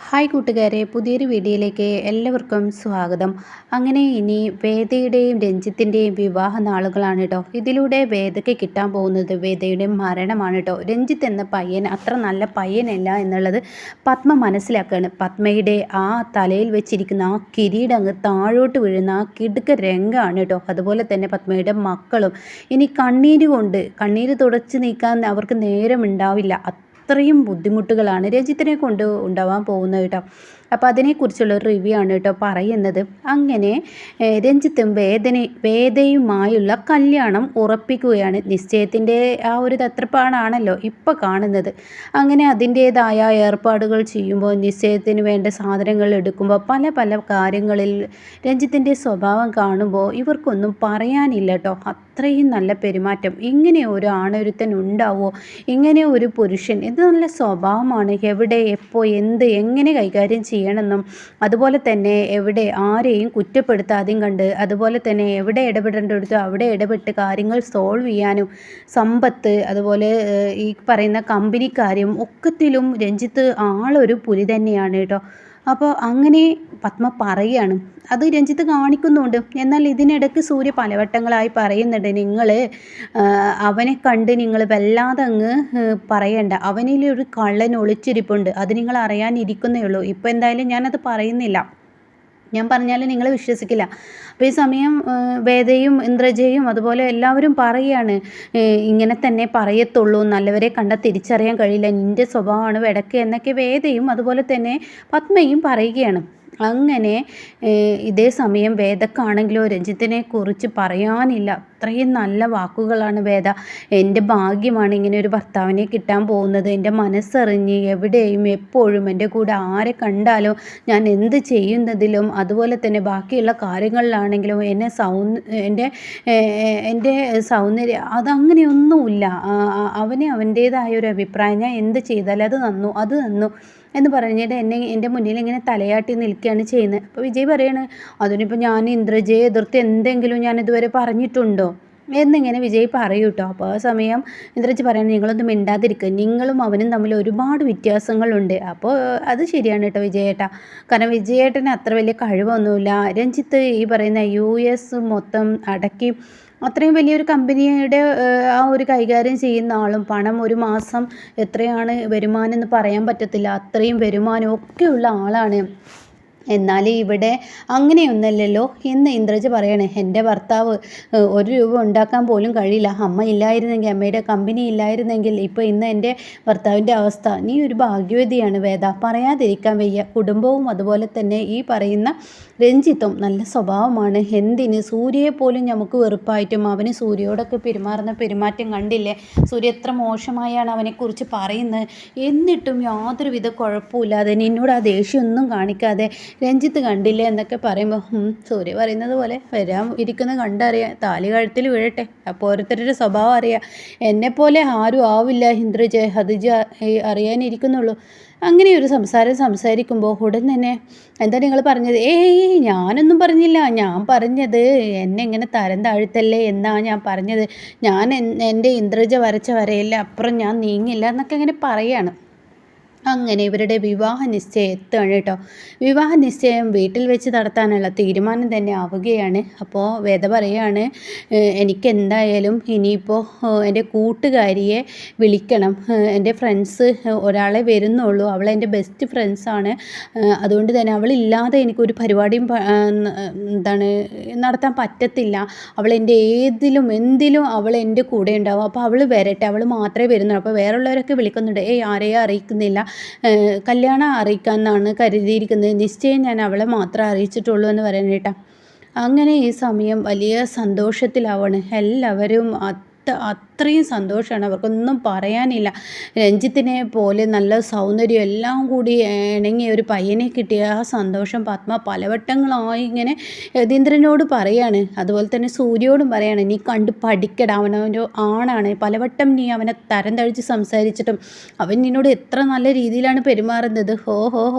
Hi കൂട്ടുകാരെ, പുതിയൊരു വീഡിയോയിലേക്ക് എല്ലാവർക്കും സ്വാഗതം. അങ്ങനെ ഇനി വേദയുടെയും രഞ്ജിത്തിൻ്റെയും വിവാഹ നാളുകളാണ് കേട്ടോ. ഇതിലൂടെ വേദയ്ക്ക് കിട്ടാൻ പോകുന്നത് വേദയുടെ മരണമാണ് കേട്ടോ. രഞ്ജിത്ത് എന്ന പയ്യൻ അത്ര നല്ല പയ്യനല്ല എന്നുള്ളത് പത്മ മനസ്സിലാക്കുകയാണ്. പത്മയുടെ ആ തലയിൽ വെച്ചിരിക്കുന്ന ആ കിരീടം അങ്ങ് താഴോട്ട് വീഴുന്ന ആ കിടുക്ക രംഗമാണ് കേട്ടോ. അതുപോലെ തന്നെ പത്മയുടെ മക്കളും ഇനി കണ്ണീര് തുടച്ച് നീക്കാൻ അവർക്ക് നേരമുണ്ടാവില്ല. അത്രയും ബുദ്ധിമുട്ടുകളാണ് രഞ്ജിത്തിനെ കൊണ്ട് ഉണ്ടാവാൻ പോകുന്നത് കേട്ടോ. അപ്പോൾ അതിനെക്കുറിച്ചുള്ള ഒരു റിവ്യൂ ആണ് കേട്ടോ പറയുന്നത്. അങ്ങനെ രഞ്ജിത്തും വേദയുമായുള്ള കല്യാണം ഉറപ്പിക്കുകയാണ്. നിശ്ചയത്തിൻ്റെ ആ ഒരു തത്രപ്പാടാണല്ലോ ഇപ്പോൾ കാണുന്നത്. അങ്ങനെ അതിൻ്റേതായ ഏർപ്പാടുകൾ ചെയ്യുമ്പോൾ, നിശ്ചയത്തിന് വേണ്ട സാധനങ്ങൾ എടുക്കുമ്പോൾ, പല പല കാര്യങ്ങളിൽ രഞ്ജിത്തിൻ്റെ സ്വഭാവം കാണുമ്പോൾ ഇവർക്കൊന്നും പറയാനില്ല കേട്ടോ. അത്രയും നല്ല പെരുമാറ്റം. ഇങ്ങനെ ഒരു ആണൊരുത്തൻ ഉണ്ടാവുമോ? ഇങ്ങനെ ഒരു പുരുഷൻ, ഇത് നല്ല സ്വഭാവമാണ്. എവിടെ, എപ്പോൾ, എങ്ങനെ കൈകാര്യം ചെയ്യണമെന്നും, അതുപോലെ തന്നെ എവിടെ ആരെയും കുറ്റപ്പെടുത്താതെയും കണ്ട്, അതുപോലെ തന്നെ എവിടെ ഇടപെടേണ്ടടുത്ത് അവിടെ ഇടപെട്ട് കാര്യങ്ങൾ സോൾവ് ചെയ്യാനും, സമ്പത്ത്, അതുപോലെ ഈ പറയുന്ന കമ്പനിക്കാരും ഒക്കത്തിലും രഞ്ജിത്ത് ആളൊരു പുലി തന്നെയാണ് കേട്ടോ. അപ്പോൾ അങ്ങനെ പത്മ പറയുകയാണ്. അത് രഞ്ജിത്ത് കാണിക്കുന്നുണ്ട്. എന്നാൽ ഇതിനിടയ്ക്ക് സൂര്യ പലവട്ടങ്ങളായി പറയുന്നുണ്ട്, നിങ്ങൾ അവനെ കണ്ട് നിങ്ങൾ വല്ലാതെ അങ്ങ് പറയണ്ട. അവനിലൊരു കള്ളൻ ഒളിച്ചിരിപ്പുണ്ട്. അത് നിങ്ങൾ അറിയാനിരിക്കുന്നേ ഉള്ളൂ. ഇപ്പോൾ എന്തായാലും ഞാനത് പറയുന്നില്ല. ഞാൻ പറഞ്ഞാൽ നിങ്ങൾ വിശ്വസിക്കില്ല. അപ്പോൾ ഈ സമയം വേദയും ഇന്ദ്രജയും അതുപോലെ എല്ലാവരും പറയുകയാണ്, ഇങ്ങനെ തന്നെ പറയത്തുള്ളൂ, നല്ലവരെ കണ്ടാൽ തിരിച്ചറിയാൻ കഴിയില്ല, നിൻ്റെ സ്വഭാവമാണ് വെടക്ക് എന്നൊക്കെ വേദയും അതുപോലെ തന്നെ പത്മയും പറയുകയാണ്. അങ്ങനെ ഇതേ സമയം വേദക്കാണെങ്കിലോ രഞ്ജിത്തിനെ കുറിച്ച് പറയാനില്ല. അത്രയും നല്ല വാക്കുകളാണ് വേദ. എൻ്റെ ഭാഗ്യമാണ് ഇങ്ങനെ ഒരു ഭർത്താവിനെ കിട്ടാൻ പോകുന്നത്. എൻ്റെ മനസ്സറിഞ്ഞ് എവിടെയും എപ്പോഴും എൻ്റെ കൂടെ ആരെ കണ്ടാലും ഞാൻ എന്ത് ചെയ്യുന്നതിലും അതുപോലെ തന്നെ ബാക്കിയുള്ള കാര്യങ്ങളിലാണെങ്കിലും എൻ്റെ സൗന്ദര്യം അതങ്ങനെയൊന്നുമില്ല. അവന് അവൻ്റേതായ ഒരു അഭിപ്രായം. ഞാൻ എന്ത് ചെയ്താലും അത് തന്നു എന്ന് പറഞ്ഞിട്ട് എൻ്റെ മുന്നിൽ ഇങ്ങനെ തലയാട്ടി നിൽക്കുകയാണ് ചെയ്യുന്നത്. അപ്പോൾ വിജയ് പറയാണ്, അതിനിപ്പോൾ ഞാൻ ഇന്ദ്രജയെ എതിർത്ത് എന്തെങ്കിലും ഞാൻ ഇതുവരെ പറഞ്ഞിട്ടുണ്ടോ എന്നിങ്ങനെ വിജയ് പറയൂ കേട്ടോ. അപ്പോൾ ആ സമയം ഇന്ദ്രജി പറയണം, നിങ്ങളൊന്നും മിണ്ടാതിരിക്കുക, നിങ്ങളും അവനും തമ്മിൽ ഒരുപാട് വ്യത്യാസങ്ങളുണ്ട്. അപ്പോൾ അത് ശരിയാണ് കേട്ടോ വിജയേട്ട. കാരണം വിജയേട്ടന് അത്ര വലിയ കഴിവൊന്നുമില്ല. രഞ്ജിത്ത് ഈ പറയുന്ന US മൊത്തം അടക്കി അത്രയും വലിയൊരു കമ്പനിയുടെ ആ ഒരു കൈകാര്യം ചെയ്യുന്ന ആളും, പണം ഒരു മാസം എത്രയാണ് വരുമാനം എന്ന് പറയാൻ പറ്റത്തില്ല, അത്രയും വരുമാനം ഒക്കെയുള്ള ആളാണ്. എന്നാൽ ഇവിടെ അങ്ങനെയൊന്നല്ലല്ലോ എന്ന് ഇന്ദ്രജ പറയണേ. എൻ്റെ ഭർത്താവ് ₹1 ഉണ്ടാക്കാൻ പോലും കഴിയില്ല. അമ്മ ഇല്ലായിരുന്നെങ്കിൽ, അമ്മയുടെ കമ്പനി ഇല്ലായിരുന്നെങ്കിൽ ഇപ്പോൾ ഇന്ന് എൻ്റെ ഭർത്താവിൻ്റെ അവസ്ഥ. നീ ഒരു ഭാഗ്യവതിയാണ് വേദ, പറയാതിരിക്കാൻ വയ്യ. കുടുംബവും അതുപോലെ തന്നെ ഈ പറയുന്ന രഞ്ജിത്തും നല്ല സ്വഭാവമാണ്. എന്തിന് സൂര്യയെ പോലും നമുക്ക് വെറുപ്പായിട്ടും അവന് സൂര്യയോടൊക്കെ പെരുമാറുന്ന പെരുമാറ്റം കണ്ടില്ലേ? സൂര്യ എത്ര മോശമായാണ് അവനെക്കുറിച്ച് പറയുന്നത്. എന്നിട്ടും യാതൊരുവിധ കുഴപ്പമില്ലാതെ, നിന്നോട് ആ ദേഷ്യമൊന്നും കാണിക്കാതെ രഞ്ജിത്ത് കണ്ടില്ലേ എന്നൊക്കെ പറയുമ്പോൾ സൂര്യ പറയുന്നത് പോലെ വരാൻ ഇരിക്കുന്ന കണ്ടറിയാം, താലി കഴുത്തിൽ വീഴട്ടെ, അപ്പോൾ ഓരോരുത്തരുടെ സ്വഭാവം അറിയാം. എന്നെപ്പോലെ ആരും ആവില്ല ഇന്ദ്രജ, അത് അറിയാനിരിക്കുന്നുള്ളൂ. അങ്ങനെ ഒരു സംസാരിക്കുമ്പോൾ ഉടൻ തന്നെ, എന്താ നിങ്ങൾ പറഞ്ഞത്? ഞാനൊന്നും പറഞ്ഞില്ല. ഞാൻ പറഞ്ഞത് എന്നെ ഇങ്ങനെ തരം താഴ്ത്തല്ലേ എന്നാണ് ഞാൻ പറഞ്ഞത്. ഞാൻ എൻ്റെ ഇന്ദ്രജ വരച്ച വരയില്ല അപ്പുറം ഞാൻ നീങ്ങില്ല എന്നൊക്കെ ഇങ്ങനെ പറയാണ്. അങ്ങനെ ഇവരുടെ വിവാഹ നിശ്ചയം എത്തുകയാണ് കേട്ടോ. വിവാഹ നിശ്ചയം വീട്ടിൽ വെച്ച് നടത്താനുള്ള തീരുമാനം തന്നെ ആവുകയാണ്. അപ്പോൾ വേദ പറയുകയാണ്, എനിക്ക് എന്തായാലും ഇനിയിപ്പോൾ എൻ്റെ കൂട്ടുകാരിയെ വിളിക്കണം. എൻ്റെ ഫ്രണ്ട്സ് ഒരാളെ വരുന്നുള്ളൂ, അവളെൻ്റെ ബെസ്റ്റ് ഫ്രണ്ട്സാണ്. അതുകൊണ്ട് തന്നെ അവളില്ലാതെ എനിക്കൊരു പരിപാടിയും നടത്താൻ പറ്റത്തില്ല. അവളെൻ്റെ എന്തിലും അവൾ എൻ്റെ കൂടെ ഉണ്ടാവും. അപ്പോൾ അവൾ വരട്ടെ, അവൾ മാത്രമേ വരുന്നുള്ളൂ. അപ്പോൾ വേറുള്ളവരൊക്കെ വിളിക്കുന്നുണ്ട്. ആരെയും അറിയിക്കുന്നില്ല, കല്യാണം അറിയിക്കാമെന്നാണ് കരുതിയിരിക്കുന്നത്, നിശ്ചയം ഞാൻ അവളെ മാത്രമേ അറിയിച്ചിട്ടുള്ളൂ എന്ന് പറയാനേട്ടാ. അങ്ങനെ ഈ സമയം വലിയ സന്തോഷത്തിലാവാണ് എല്ലാവരും. അത്രയും സന്തോഷമാണ്, അവർക്കൊന്നും പറയാനില്ല. രഞ്ജിത്തിനെ പോലെ നല്ല സൗന്ദര്യം എല്ലാം കൂടി ഇണങ്ങിയ ഒരു പയ്യനെ കിട്ടിയ ആ സന്തോഷം പത്മ പലവട്ടങ്ങളായി ഇങ്ങനെ യതീന്ദ്രനോട് പറയാണ്. അതുപോലെ തന്നെ സൂര്യയോടും പറയാണ്, നീ കണ്ട് പഠിക്കട, അവനവൻ്റെ ആണാണ്. പലവട്ടം നീ അവനെ തരം തഴിച്ച് സംസാരിച്ചിട്ടും അവൻ നിന്നോട് എത്ര നല്ല രീതിയിലാണ് പെരുമാറുന്നത്. ഹോ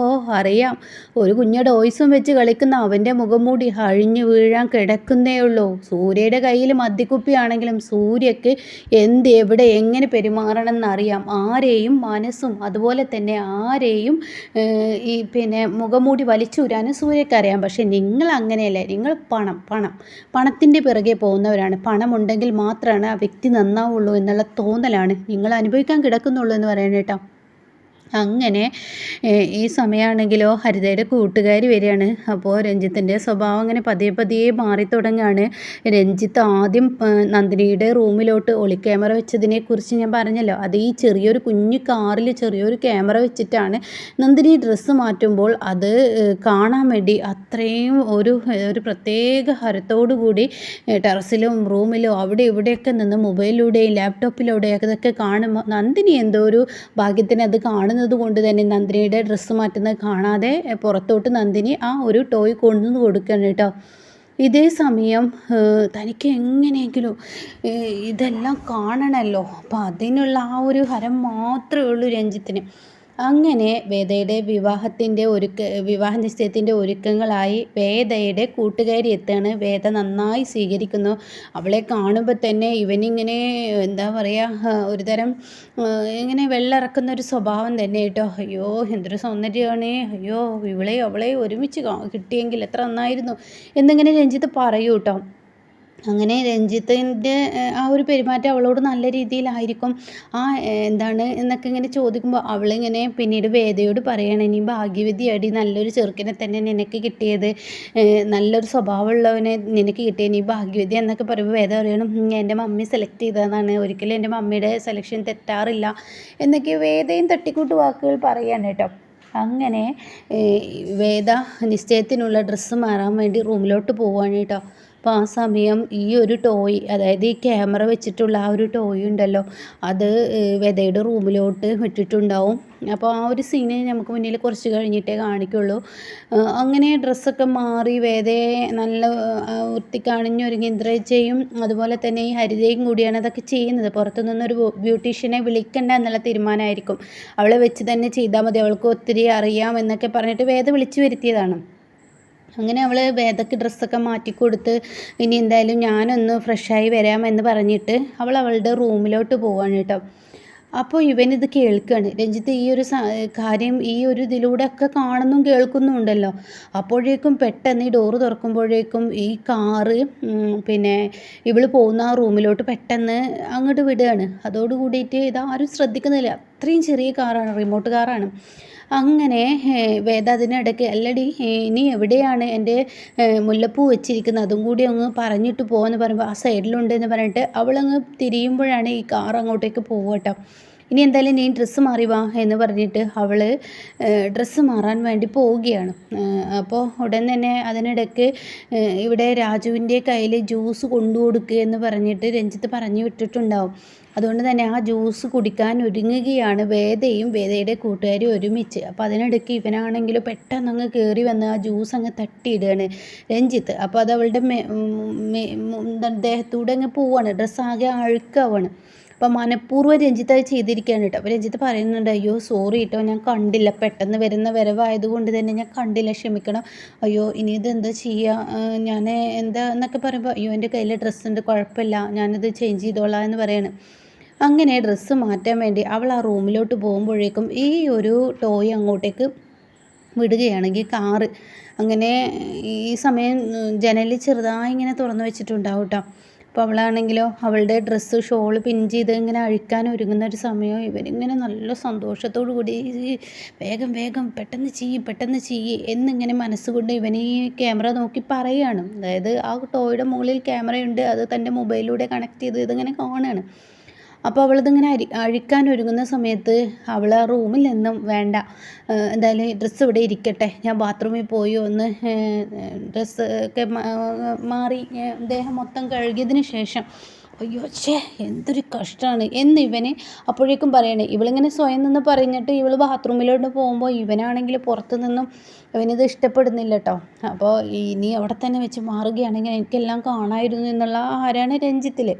അറിയാം. ഒരു കുഞ്ഞയുടെ ഓയിസും വെച്ച് കളിക്കുന്ന അവൻ്റെ മുഖം മൂടി അഴിഞ്ഞു വീഴാൻ കിടക്കുന്നേ ഉള്ളൂ. സൂര്യയുടെ കയ്യിൽ മദ്യക്കുപ്പിയാണെങ്കിലും സൂര്യക്ക് എവിടെ എങ്ങനെ പെരുമാറണം എന്നറിയാം. ആരെയും മനസ്സും അതുപോലെ തന്നെ ആരെയും ഈ മുഖംമൂടി വലിച്ചൂരാനും സൂര്യക്കറിയാം. പക്ഷേ നിങ്ങൾ അങ്ങനെയല്ല. നിങ്ങൾ പണത്തിൻ്റെ പിറകെ പോകുന്നവരാണ്. പണമുണ്ടെങ്കിൽ മാത്രമാണ് ആ വ്യക്തി നന്നാവുള്ളൂ എന്നുള്ള തോന്നലാണ് നിങ്ങൾ അനുഭവിക്കാൻ കിടക്കുന്നുള്ളൂ എന്ന് പറയുന്നത് കേട്ടോ. അങ്ങനെ ഈ സമയമാണെങ്കിലോ ഹരിതയുടെ കൂട്ടുകാരി വരികയാണ്. അപ്പോൾ രഞ്ജിത്തിൻ്റെ സ്വഭാവം അങ്ങനെ പതിയെ മാറി തുടങ്ങുകയാണ്. രഞ്ജിത്ത് ആദ്യം നന്ദിനിയുടെ റൂമിലോട്ട് ഒളി ക്യാമറ വെച്ചതിനെക്കുറിച്ച് ഞാൻ പറഞ്ഞല്ലോ. അത് ഈ ചെറിയൊരു കുഞ്ഞു കാറിൽ ചെറിയൊരു ക്യാമറ വെച്ചിട്ടാണ് നന്ദിനി ഡ്രസ്സ് മാറ്റുമ്പോൾ അത് കാണാൻ വേണ്ടി അത്രയും ഒരു പ്രത്യേക ഹരത്തോടു കൂടി ടെറസിലും റൂമിലും അവിടെ ഇവിടെയൊക്കെ നിന്ന് മൊബൈലിലൂടെയും ലാപ്ടോപ്പിലൂടെയൊക്കെ ഇതൊക്കെ കാണുമ്പോൾ നന്ദിനി എന്തോ ഒരു ഭാഗ്യത്തിന് അത് കാണുന്നത് കൊണ്ട് തന്നെ നന്ദിനിയുടെ ഡ്രസ്സ് മാറ്റുന്നത് കാണാതെ പുറത്തോട്ട് നന്ദിനി ആ ഒരു ടോയ് കൊണ്ടുവന്ന് കൊടുക്കണം കേട്ടോ. ഇതേ സമയം തനിക്ക് എങ്ങനെയെങ്കിലും ഇതെല്ലാം കാണണമല്ലോ. അപ്പം അതിനുള്ള ആ ഒരു ഹരം മാത്രമേ ഉള്ളൂ രഞ്ജിത്തിന്. അങ്ങനെ വേദയുടെ വിവാഹ നിശ്ചയത്തിൻ്റെ ഒരുക്കങ്ങളായി വേദയുടെ കൂട്ടുകാരി എത്തുകയാണ്. വേദ നന്നായി സ്വീകരിക്കുന്നു. അവളെ കാണുമ്പോൾ തന്നെ ഇവനിങ്ങനെ എന്താ പറയുക, ഒരുതരം ഇങ്ങനെ വെള്ളമിറക്കുന്ന ഒരു സ്വഭാവം തന്നെ കേട്ടോ. അയ്യോ എന്തൊരു സൗന്ദര്യമാണ്, അയ്യോ അവളെ ഒരുമിച്ച് കിട്ടിയെങ്കിൽ എത്ര നന്നായിരുന്നു എന്നിങ്ങനെ രഞ്ജിത്ത് പറയൂ കേട്ടോ. അങ്ങനെ രഞ്ജിത്തിൻ്റെ ആ ഒരു പെരുമാറ്റം അവളോട് നല്ല രീതിയിലായിരിക്കും. എന്താണ് എന്നൊക്കെ ഇങ്ങനെ ചോദിക്കുമ്പോൾ അവളിങ്ങനെ പിന്നീട് വേദയോട് പറയണം, ഇനി ഭാഗ്യവതിയാടി, നല്ലൊരു ചെറുക്കനെ തന്നെ നിനക്ക് കിട്ടിയത്, നല്ലൊരു സ്വഭാവമുള്ളവനെ നിനക്ക് കിട്ടിയത്, നീ ഭാഗ്യവതി എന്നൊക്കെ പറയുമ്പോൾ വേദ പറയണം, എൻ്റെ മമ്മി സെലക്ട് ചെയ്തതാണ്, ഒരിക്കലും എൻ്റെ മമ്മിയുടെ സെലക്ഷൻ തെറ്റാറില്ല എന്നൊക്കെ വേദയും തട്ടിക്കൂട്ട് വാക്കുകൾ പറയാണ് കേട്ടോ. അങ്ങനെ വേദ നിശ്ചയത്തിനുള്ള ഡ്രസ്സ് മാറാൻ വേണ്ടി റൂമിലോട്ട് പോവുകയാണ് കേട്ടോ. അപ്പോൾ ആ സമയം ഈ ഒരു ടോയ്, അതായത് ഈ ക്യാമറ വെച്ചിട്ടുള്ള ആ ഒരു ടോയ് ഉണ്ടല്ലോ, അത് വേദയുടെ റൂമിലോട്ട് വിട്ടിട്ടുണ്ടാവും. അപ്പോൾ ആ ഒരു സീന് നമുക്ക് മുന്നിൽ കുറച്ച് കഴിഞ്ഞിട്ടേ കാണിക്കുള്ളൂ. അങ്ങനെ ഡ്രസ്സൊക്കെ മാറി വേദയെ നല്ല വൃത്തിക്കണിഞ്ഞൊരുങ്ങി ഇന്ദ്രജയും അതുപോലെ തന്നെ ഈ ഹരിതയും കൂടിയാണ് അതൊക്കെ ചെയ്യുന്നത്. പുറത്തു നിന്നൊരു ബ്യൂട്ടീഷ്യനെ വിളിക്കണ്ട എന്നുള്ള തീരുമാനമായിരിക്കും. അവളെ വെച്ച് തന്നെ ചെയ്താൽ മതി, അവൾക്ക് ഒത്തിരി അറിയാം എന്നൊക്കെ പറഞ്ഞിട്ട് വേദ വിളിച്ചു വരുത്തിയതാണ്. അങ്ങനെ അവൾ വേദയ്ക്ക് ഡ്രസ്സൊക്കെ മാറ്റിക്കൊടുത്ത് ഇനി എന്തായാലും ഞാനൊന്ന് ഫ്രഷായി വരാമെന്ന് പറഞ്ഞിട്ട് അവളുടെ റൂമിലോട്ട് പോവാണ് കേട്ടോ. അപ്പോൾ ഇവനിത് കേൾക്കുകയാണ്. രഞ്ജിത്ത് ഈ ഒരു കാര്യം ഈ ഒരു ഇതിലൂടെ ഒക്കെ കാണുന്നും കേൾക്കുന്നുണ്ടല്ലോ. അപ്പോഴേക്കും പെട്ടെന്ന് ഈ ഡോറ് തുറക്കുമ്പോഴേക്കും ഈ കാറ് ഇവൾ പോകുന്ന ആ റൂമിലോട്ട് പെട്ടെന്ന് അങ്ങോട്ട് വിടുകയാണ്. അതോടുകൂടിയിട്ട് ഇതാരും ശ്രദ്ധിക്കുന്നില്ല. അത്രയും ചെറിയ കാറാണ്, റിമോട്ട് കാറാണ്. അങ്ങനെ വേദ അതിനിടയ്ക്ക്, അല്ലടി ഇനി എവിടെയാണ് എൻ്റെ മുല്ലപ്പൂ വെച്ചിരിക്കുന്നത്, അതും കൂടി അങ്ങ് പറഞ്ഞിട്ട് പോകാമെന്ന് പറയുമ്പോൾ ആ സൈഡിലുണ്ട് എന്ന് പറഞ്ഞിട്ട് അവളങ്ങ് തിരിയുമ്പോഴാണ് ഈ കാർ അങ്ങോട്ടേക്ക് പോകട്ടോ. ഇനി എന്തായാലും നീ ഡ്രസ്സ് മാറി വാ എന്ന് പറഞ്ഞിട്ട് അവൾ ഡ്രസ്സ് മാറാൻ വേണ്ടി പോവുകയാണ്. അപ്പോൾ ഉടൻ തന്നെ അതിനിടയ്ക്ക് ഇവിടെ രാജുവിൻ്റെ കയ്യിൽ ജ്യൂസ് കൊണ്ടു കൊടുക്കുക എന്ന് പറഞ്ഞിട്ട് രഞ്ജിത്ത് പറഞ്ഞു വിട്ടിട്ടുണ്ടാവും. അതുകൊണ്ട് തന്നെ ആ ജ്യൂസ് കുടിക്കാൻ ഒരുങ്ങുകയാണ് വേദയും വേദയുടെ കൂട്ടുകാരും ഒരുമിച്ച്. അപ്പോൾ അതിനിടയ്ക്ക് ഇവനാണെങ്കിൽ പെട്ടെന്ന് അങ്ങ് കയറി വന്ന് ആ ജ്യൂസ് അങ്ങ് തട്ടിയിടുകയാണ് രഞ്ജിത്ത്. അപ്പോൾ അത് അവളുടെ ദേഹത്തൂടെ അങ്ങ് പോവാണ്, ഡ്രസ്സാകെ അഴുക്കാവാണ്. അപ്പോൾ മനഃപൂർവ്വം രഞ്ജിത്ത് അത് ചെയ്തിരിക്കുകയാണ് കേട്ടോ. അപ്പോൾ രഞ്ജിത്ത് പറയുന്നുണ്ട്, അയ്യോ സോറി കേട്ടോ, ഞാൻ കണ്ടില്ല, പെട്ടെന്ന് വരുന്ന വരവായതുകൊണ്ട് തന്നെ ഞാൻ കണ്ടില്ല, ക്ഷമിക്കണം, അയ്യോ ഇനി ഇതെന്താ ചെയ്യുക, ഞാൻ എന്താ എന്നൊക്കെ പറയുമ്പോൾ, അയ്യോ എൻ്റെ കയ്യിൽ ഡ്രസ്സുണ്ട്, കുഴപ്പമില്ല, ഞാനത് ചേഞ്ച് ചെയ്തോളാം എന്ന് പറയാണ്. അങ്ങനെ ഡ്രസ്സ് മാറ്റാൻ വേണ്ടി അവൾ ആ റൂമിലോട്ട് പോകുമ്പോഴേക്കും ഈ ഒരു ടോയ് അങ്ങോട്ടേക്ക് വിടുകയാണെങ്കിൽ കാറ് അങ്ങനെ ഈ സമയം ജനലിൽ ചെറുതായി ഇങ്ങനെ തുറന്നു വെച്ചിട്ടുണ്ടാവും കേട്ടോ. അപ്പോൾ അവളാണെങ്കിലോ അവളുടെ ഡ്രസ്സ് ഷോൾ പിൻ ചെയ്ത് ഇങ്ങനെ അഴിക്കാൻ ഒരുങ്ങുന്ന ഒരു സമയം ഇവരിങ്ങനെ നല്ല സന്തോഷത്തോടു കൂടി വേഗം പെട്ടെന്ന് ചെയ്യ് എന്നിങ്ങനെ മനസ്സുകൊണ്ട് ഇവൻ ഈ ക്യാമറ നോക്കി പറയുകയാണ്. അതായത് ആ ടോയുടെ മുകളിൽ ക്യാമറയുണ്ട്, അത് തൻ്റെ മൊബൈലിലൂടെ കണക്ട് ചെയ്ത് ഇതിങ്ങനെ കാണുകയാണ്. അപ്പോൾ അവളിതിങ്ങനെ അഴിക്കാൻ ഒരുങ്ങുന്ന സമയത്ത് അവൾ ആ റൂമിൽ നിന്നും വേണ്ട, എന്തായാലും ഡ്രസ്സ് ഇവിടെ ഇരിക്കട്ടെ, ഞാൻ ബാത്റൂമിൽ പോയി ഒന്ന് ഡ്രസ്സ് ഒക്കെ മാറി ദേഹം മൊത്തം കഴുകിയതിന് ശേഷം, അയ്യോ എന്തൊരു കഷ്ടമാണ് എന്ന് ഇവന് അപ്പോഴേക്കും പറയണേ. ഇവളിങ്ങനെ സ്വയം നിന്ന് പറഞ്ഞിട്ട് ഇവൾ ബാത്റൂമിലോട്ട് പോകുമ്പോൾ ഇവനാണെങ്കിൽ പുറത്തു നിന്നും ഇവനിത് ഇഷ്ടപ്പെടുന്നില്ല കേട്ടോ. അപ്പോൾ ഇനി അവിടെ തന്നെ വെച്ച് മാറുകയാണെങ്കിൽ എനിക്കെല്ലാം കാണാമായിരുന്നു എന്നുള്ള ആരാണ് രഞ്ജിത്തിൽ.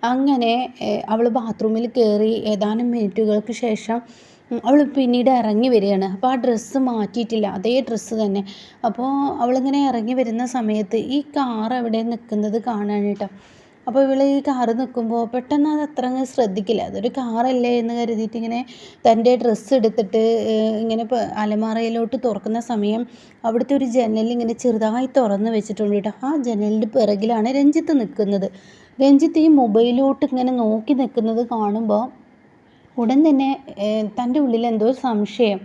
അങ്ങനെ അവൾ ബാത്റൂമിൽ കയറി ഏതാനും മിനിറ്റുകൾക്ക് ശേഷം അവൾ പിന്നീട് ഇറങ്ങി വരികയാണ്. അപ്പോൾ ആ ഡ്രസ്സ് മാറ്റിയിട്ടില്ല, അതേ ഡ്രസ്സ് തന്നെ. അപ്പോൾ അവളിങ്ങനെ ഇറങ്ങി വരുന്ന സമയത്ത് ഈ കാർ അവിടെ നിൽക്കുന്നത് കാണാൻ കേട്ടോ. അപ്പോൾ ഇവൾ ഈ കാറ് നിൽക്കുമ്പോൾ പെട്ടെന്ന് അത് അത്ര അങ്ങ് ശ്രദ്ധിക്കില്ല. അതൊരു കാറല്ലേ എന്ന് കരുതിയിട്ട് ഇങ്ങനെ തൻ്റെ ഡ്രസ്സ് എടുത്തിട്ട് ഇങ്ങനെ അലമാറയിലോട്ട് തുറക്കുന്ന സമയം അവിടുത്തെ ഒരു ജനൽ ഇങ്ങനെ ചെറുതായി തുറന്ന് വെച്ചിട്ടുണ്ട് കേട്ടോ. ആ ജനലിൻ്റെ പിറകിലാണ് രഞ്ജിത്ത് നിൽക്കുന്നത്. രഞ്ജിത്ത് ഈ മൊബൈലിലോട്ട് ഇങ്ങനെ നോക്കി നിൽക്കുന്നത് കാണുമ്പോൾ ഉടൻ തന്നെ തൻ്റെ ഉള്ളിൽ എന്തോ സംശയം.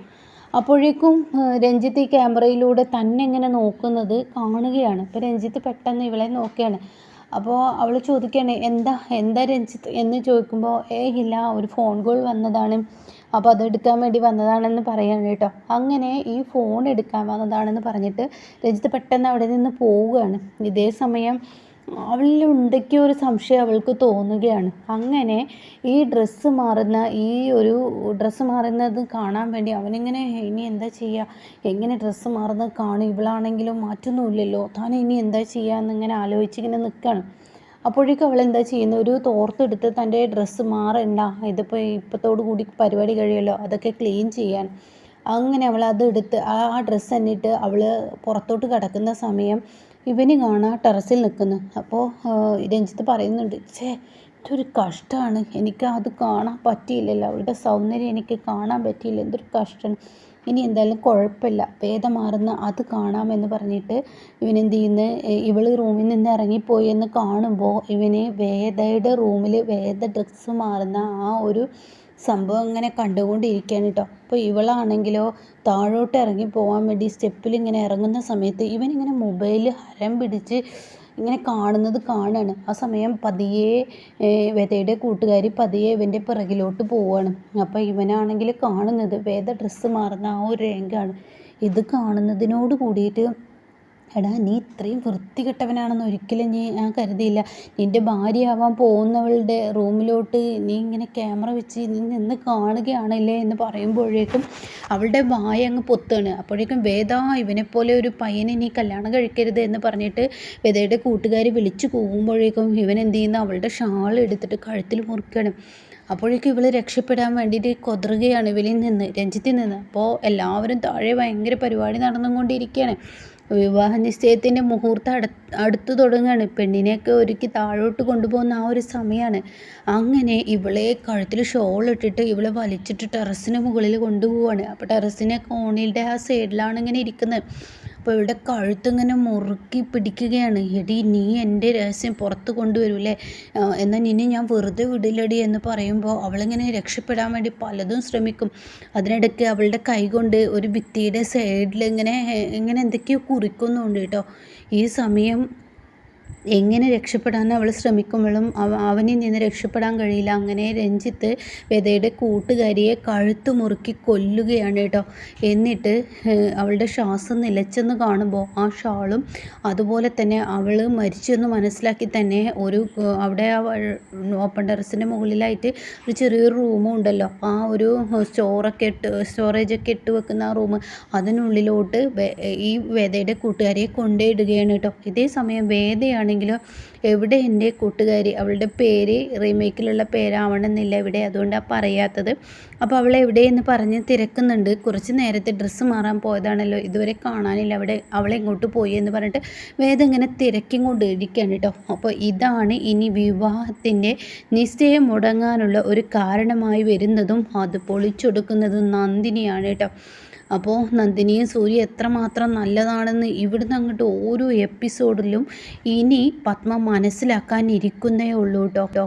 അപ്പോഴേക്കും രഞ്ജിത്ത് ഈ ക്യാമറയിലൂടെ തന്നെ ഇങ്ങനെ നോക്കുന്നത് കാണുകയാണ്. അപ്പോൾ രഞ്ജിത്ത് പെട്ടെന്ന് ഇവളെ നോക്കുകയാണ്. അപ്പോൾ അവൾ ചോദിക്കുകയാണ്, എന്താ രഞ്ജിത്ത് എന്ന് ചോദിക്കുമ്പോൾ, ഇല്ല, ഒരു ഫോൺ കോൾ വന്നതാണ്, അപ്പോൾ അതെടുക്കാൻ വേണ്ടി വന്നതാണെന്ന് പറയാണ് കേട്ടോ. അങ്ങനെ ഈ ഫോൺ എടുക്കാൻ വന്നതാണെന്ന് പറഞ്ഞിട്ട് രഞ്ജിത്ത് പെട്ടെന്ന് അവിടെ നിന്ന് പോവുകയാണ്. ഇതേ സമയം അവളിൽ എന്തൊക്കെയോ ഒരു സംശയം അവൾക്ക് തോന്നുകയാണ്. അങ്ങനെ ഈ ഡ്രസ്സ് മാറുന്നത് കാണാൻ വേണ്ടി അവനിങ്ങനെ ഇനി എന്താ ചെയ്യുക, എങ്ങനെ ഡ്രസ്സ് മാറുന്നത് കാണും, ഇവളാണെങ്കിലും മാറ്റൊന്നുമില്ലല്ലോ, താൻ ഇനി എന്താ ചെയ്യുക എന്നിങ്ങനെ ആലോചിച്ചിങ്ങനെ നിൽക്കുകയാണ്. അപ്പോഴേക്കും അവൾ എന്താ ചെയ്യുന്നത്, ഒരു തോർത്തെടുത്ത് തൻ്റെ ഡ്രസ്സ് മാറണ്ട, ഇതിപ്പോൾ ഇപ്പത്തോടു കൂടി പരിപാടി കഴിയുമല്ലോ, അതൊക്കെ ക്ലീൻ ചെയ്യാൻ. അങ്ങനെ അവൾ അതെടുത്ത് ആ ഡ്രസ്സ് എന്നിട്ട് അവൾ പുറത്തോട്ട് കിടക്കുന്ന സമയം ഇവന് കാണാം ടെറസിൽ നിൽക്കുന്നു. അപ്പോൾ രഞ്ജിത്ത് പറയുന്നുണ്ട്, ഇതൊരു കഷ്ടമാണ്, എനിക്ക് അത് കാണാൻ പറ്റിയില്ലല്ലോ, അവളുടെ സൗന്ദര്യം എനിക്ക് കാണാൻ പറ്റിയില്ല, എന്തൊരു കഷ്ടമാണ്, ഇനി എന്തായാലും കുഴപ്പമില്ല, വേദ മാറുന്ന അത് കാണാമെന്ന് പറഞ്ഞിട്ട് ഇവനെന്ത് ചെയ്യുന്നു, ഇവൾ റൂമിൽ നിന്ന് ഇറങ്ങിപ്പോയി എന്ന് കാണുമ്പോൾ ഇവന് വേദയുടെ റൂമിൽ വേദ ഡ്രസ്സ് മാറുന്ന ആ ഒരു സംഭവം ഇങ്ങനെ കണ്ടുകൊണ്ടിരിക്കുകയാണ് കേട്ടോ. അപ്പോൾ ഇവളാണെങ്കിലോ താഴോട്ട് ഇറങ്ങി പോകാൻ വേണ്ടി സ്റ്റെപ്പിൽ ഇങ്ങനെ ഇറങ്ങുന്ന സമയത്ത് ഇവനിങ്ങനെ മൊബൈൽ ഹരം പിടിച്ച് ഇങ്ങനെ കാണുകയാണ്. ആ സമയം പതിയെ വേദയുടെ കൂട്ടുകാരി പതിയെ ഇവൻ്റെ പിറകിലോട്ട് പോവുകയാണ്. അപ്പോൾ ഇവനാണെങ്കിൽ കാണുന്നത് വേദ ഡ്രസ്സ് മാറുന്ന ആ ഒരു രംഗമാണ്. ഇത് കാണുന്നതിനോട് കൂടിയിട്ട്, എടാ, നീ ഇത്രയും വൃത്തികെട്ടവനാണെന്ന് ഒരിക്കലും ഞാൻ കരുതിയില്ല. നിൻ്റെ ഭാര്യയാവാൻ പോകുന്നവളുടെ റൂമിലോട്ട് നീ ഇങ്ങനെ ക്യാമറ വെച്ച് നീ നിന്ന് കാണുകയാണല്ലേ എന്ന് പറയുമ്പോഴേക്കും അവളുടെ വായ അങ്ങ് പൊത്തുകയാണ്. അപ്പോഴേക്കും വേദ, ഇവനെപ്പോലെ ഒരു പയ്യനെ നീ കല്യാണം കഴിക്കരുത് എന്ന് പറഞ്ഞിട്ട് വേദയുടെ കൂട്ടുകാർ വിളിച്ചു പോകുമ്പോഴേക്കും ഇവൻ എന്ത് ചെയ്യുന്നു, അവളുടെ ഷാൾ എടുത്തിട്ട് കഴുത്തിൽ മുറുക്കുകയാണ്. അപ്പോഴേക്കും ഇവൾ രക്ഷപ്പെടാൻ വേണ്ടിയിട്ട് കൊതറുകയാണ് രഞ്ജിത്തിൽ നിന്ന്. അപ്പോൾ എല്ലാവരും താഴെ ഭയങ്കര പരിപാടി നടന്നുകൊണ്ടിരിക്കുകയാണ്. വിവാഹ നിശ്ചയത്തിൻ്റെ മുഹൂർത്തം അടുത്ത് തുടങ്ങുകയാണ്. പെണ്ണിനെയൊക്കെ ഒരുക്കി താഴോട്ട് കൊണ്ടുപോകുന്ന ആ ഒരു സമയമാണ്. അങ്ങനെ ഇവളെ കഴുത്തിൽ ഷോൾ ഇട്ടിട്ട് ഇവളെ വലിച്ചിട്ട് ടെറസിന് മുകളിൽ കൊണ്ടുപോവാണ്. അപ്പോൾ ടെറസിനെ കോണിയുടെ ആ സൈഡിലാണ് ഇങ്ങനെ ഇരിക്കുന്നത്. അപ്പോൾ ഇവളുടെ കഴുത്തിങ്ങനെ മുറുക്കി പിടിക്കുകയാണ്. എടി, നീ എൻ്റെ രഹസ്യം പുറത്ത് കൊണ്ടുവരൂല്ലേ, എന്നാൽ നിന്നെ ഞാൻ വെറുതെ വിടില്ലടി എന്ന് പറയുമ്പോൾ അവളിങ്ങനെ രക്ഷപ്പെടാൻ വേണ്ടി പലതും ശ്രമിക്കും. അതിനിടയ്ക്ക് അവളുടെ കൈ കൊണ്ട് ഒരു ഭിത്തിയുടെ സൈഡിൽ ഇങ്ങനെ എന്തൊക്കെയോ കുറിക്കുന്നുണ്ട് കേട്ടോ. ഈ സമയം എങ്ങനെ രക്ഷപ്പെടാൻ അവൾ ശ്രമിക്കുമ്പോഴും അവനിൽ നിന്ന് രക്ഷപ്പെടാൻ കഴിയില്ല. അങ്ങനെ രഞ്ജിത്ത് വേദയുടെ കൂട്ടുകാരിയെ കഴുത്ത് മുറുക്കി കൊല്ലുകയാണ് കേട്ടോ. എന്നിട്ട് അവളുടെ ശ്വാസം നിലച്ചെന്ന് കാണുമ്പോൾ ആ ഷാളും അതുപോലെ തന്നെ അവൾ മരിച്ചെന്ന് മനസ്സിലാക്കി തന്നെ അവിടെ ആ ഓപ്പൺ ടെറസിൻ്റെ മുകളിലായിട്ട് ഒരു ചെറിയൊരു റൂമും ഉണ്ടല്ലോ, ആ ഒരു സ്റ്റോറേജൊക്കെ ഇട്ട് വെക്കുന്ന ആ റൂം, അതിനുള്ളിലോട്ട് ഈ വേദയുടെ കൂട്ടുകാരിയെ കൊണ്ടുപോയിടുകയാണ് കേട്ടോ. ഇതേ സമയം വേദയാണ് എവിടെ എൻ്റെ കൂട്ടുകാരി, അവളുടെ പേര് റീമേക്കിലുള്ള പേരാവണമെന്നില്ല ഇവിടെ, അതുകൊണ്ടാണ് പറയാത്തത്. അപ്പോൾ അവൾ എവിടെയെന്ന് പറഞ്ഞ് തിരക്കുന്നുണ്ട്. കുറച്ച് നേരത്തെ ഡ്രസ്സ് മാറാൻ പോയതാണല്ലോ, ഇതുവരെ കാണാനില്ല, അവളെ എങ്ങോട്ട് പോയി എന്ന് പറഞ്ഞിട്ട് വേദം ഇങ്ങനെ തിരക്കിക്കൊണ്ട് ഇരിക്കുകയാണ് കേട്ടോ. അപ്പോൾ ഇതാണ് ഇനി വിവാഹത്തിൻ്റെ നിശ്ചയം മുടങ്ങാനുള്ള ഒരു കാരണമായി വരുന്നതും അത് പൊളിച്ചൊടുക്കുന്നതും നന്ദിനിയാണ് കേട്ടോ. അപ്പോൾ നന്ദിനിയും സൂര്യ എത്രമാത്രം നല്ലതാണെന്ന് ഇവിടുന്ന് അങ്ങോട്ട് ഓരോ എപ്പിസോഡിലും ഇനി പത്മ മനസ്സിലാക്കാനിരിക്കുന്നേ ഉള്ളൂ കേട്ടോ.